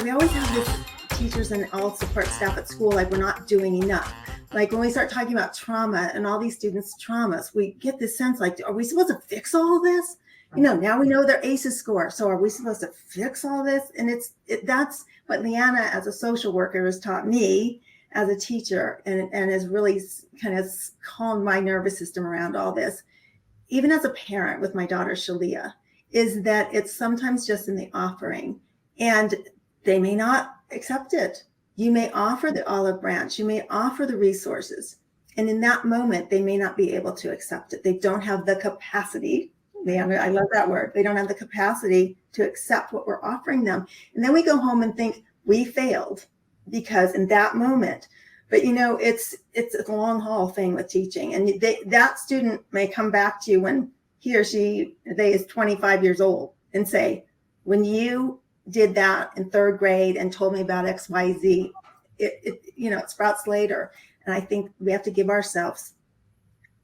we always have this teachers and all support staff at school, like we're not doing enough. Like when we start talking about trauma and all these students' traumas, we get this sense like, are we supposed to fix all this? You know, now we know their ACEs score. So are we supposed to fix all this? And that's what Leanna, as a social worker, has taught me as a teacher, and has really kind of calmed my nervous system around all this. Even as a parent with my daughter, Shalia, is that it's sometimes just in the offering, and they may not accept it. You may offer the olive branch, you may offer the resources, and in that moment, they may not be able to accept it. They don't have the capacity. I love that word. They don't have the capacity to accept what we're offering them. And then we go home and think we failed because in that moment. But you know, it's a long haul thing with teaching, and that student may come back to you when he or she is 25 years old and say, when you did that in third grade and told me about XYZ, it sprouts later. And I think we have to give ourselves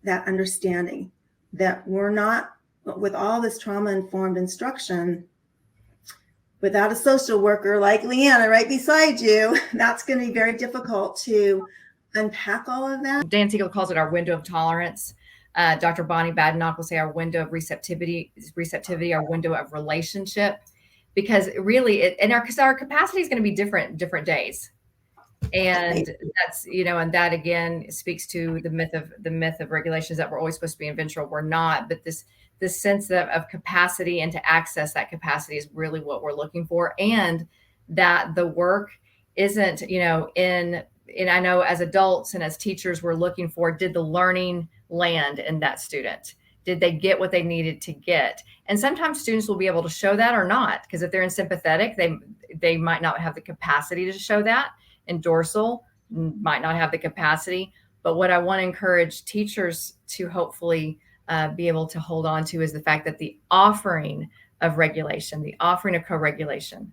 that understanding that we're not, with all this trauma-informed instruction, without a social worker like Leanna right beside you, that's going to be very difficult to unpack all of that. Dan Siegel calls it our window of tolerance. Dr. Bonnie Badenoch will say our window of receptivity, our window of relationship, because really, because our capacity is going to be different days. And that's, and that again speaks to the myth of regulations that we're always supposed to be in ventral. We're not, but this sense of capacity and to access that capacity is really what we're looking for. And that the work isn't, and I know as adults and as teachers, we're looking for, did the learning land in that student? Did they get what they needed to get? And sometimes students will be able to show that or not, because if they're in sympathetic, they might not have the capacity to show that. And dorsal might not have the capacity. But what I want to encourage teachers to hopefully be able to hold on to is the fact that the offering of regulation, the offering of co-regulation,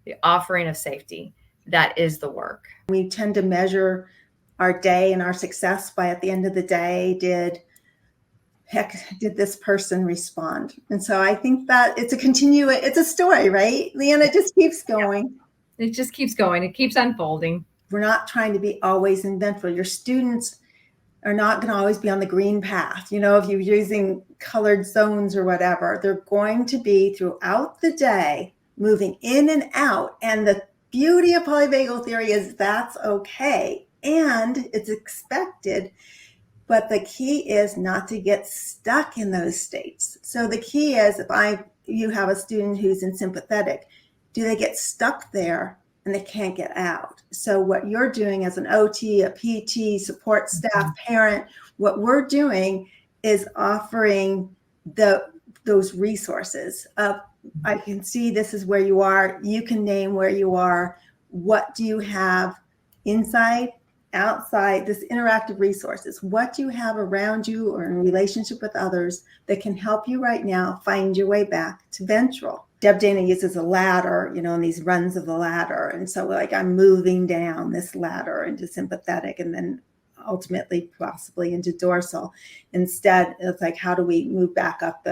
the offering of safety, that is the work. We tend to measure our day and our success by, at the end of the day, did this person respond? And so I think that it's a story, right? Leanna, it just keeps going. Yeah. It just keeps going. It keeps unfolding. We're not trying to be always inventful. Your students are not going to always be on the green path. If you're using colored zones or whatever, they're going to be throughout the day moving in and out. And the beauty of polyvagal theory is that's okay. And it's expected. But the key is not to get stuck in those states. So the key is, if you have a student who's in sympathetic, do they get stuck there and they can't get out? So what you're doing as an OT, a PT, support staff, parent, what we're doing is offering those resources of, I can see this is where you are. You can name where you are. What do you have inside, outside, this interactive resources? What do you have around you or in relationship with others that can help you right now find your way back to ventral? Deb Dana uses a ladder, and these runs of the ladder. And so I'm moving down this ladder into sympathetic and then ultimately possibly into dorsal. Instead, it's like, how do we move back up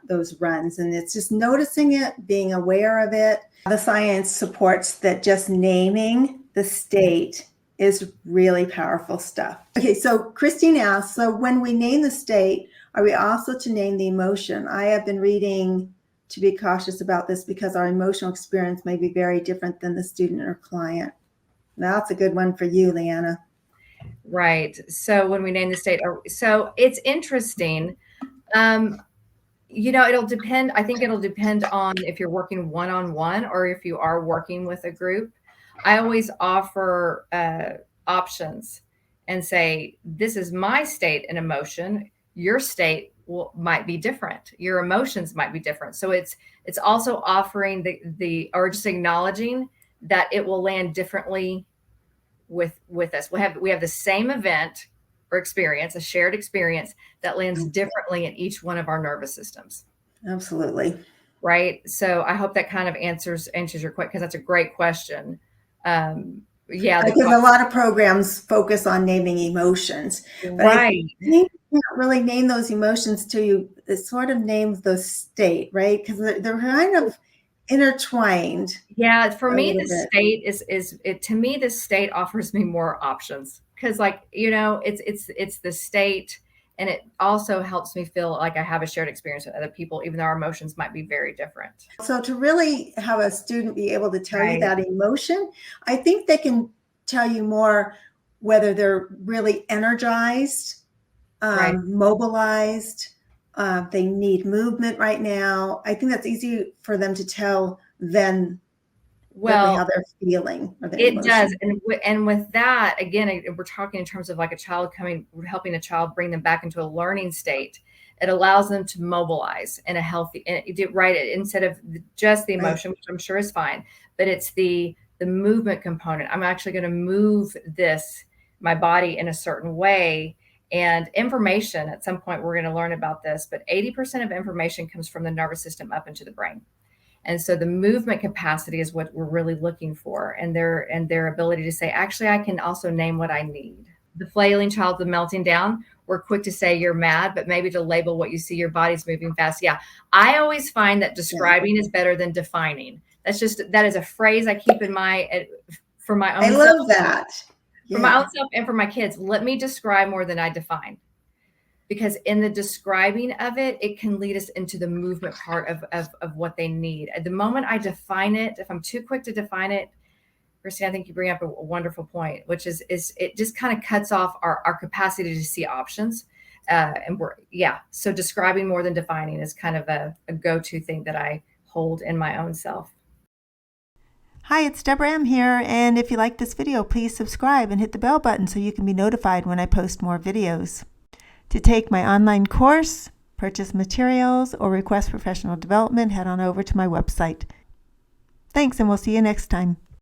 those runs? And it's just noticing it, being aware of it. The science supports that just naming the state is really powerful stuff. Okay, so Christine asks, so when we name the state, are we also to name the emotion? I have been reading to be cautious about this because our emotional experience may be very different than the student or client. That's a good one for you, Leanna. Right. So when we name the state, so it's interesting. It'll depend. I think it'll depend on if you're working one-on-one or if you are working with a group. I always offer options and say, this is my state and emotion. Your state might be different. Your emotions might be different. So it's also offering or just acknowledging that it will land differently with us. We have the same event or experience, a shared experience that lands differently in each one of our nervous systems. Absolutely. Right. So I hope that kind of answers your question, because that's a great question. Because a lot of programs focus on naming emotions, but right. I think you can't really name those emotions till you sort of name the state, right? Because they're kind of intertwined Yeah, for a me, little the bit. state is it to me, the state offers me more options because, like, it's the state, and it also helps me feel like I have a shared experience with other people, even though our emotions might be very different. So to really have a student be able to tell you Right, that emotion, I think they can tell you more whether they're really energized, right. mobilized, they need movement right now. I think that's easy for them to tell than really how Well, they're feeling or their it does, emotion. and with that, again, we're talking in terms of like a child helping a child bring them back into a learning state. It allows them to mobilize in a healthy, and right, instead of just the Right. emotion, which I'm sure is fine, but it's the movement component. I'm actually going to move my body in a certain way. And information, at some point, we're going to learn about this, but 80% of information comes from the nervous system up into the brain. And so the movement capacity is what we're really looking for, and their ability to say, actually, I can also name what I need. The flailing child, the melting down, we're quick to say you're mad, but maybe to label what you see, your body's moving fast. Yeah. I always find that Yeah. describing is better than defining. That is a phrase I keep in for my I own self, love that. for my own Yeah. self and for my kids. Let me describe more than I define, because in the describing of it, it can lead us into the movement part of what they need. At the moment I define it, if I'm too quick to define it, Christine, I think you bring up a wonderful point, which is it just kind of cuts off our capacity to see options. So describing more than defining is kind of a go-to thing that I hold in my own self. Hi, it's Deborah M. here, and if you like this video, please subscribe and hit the bell button so you can be notified when I post more videos. To take my online course, purchase materials, or request professional development, head on over to my website. Thanks, and we'll see you next time.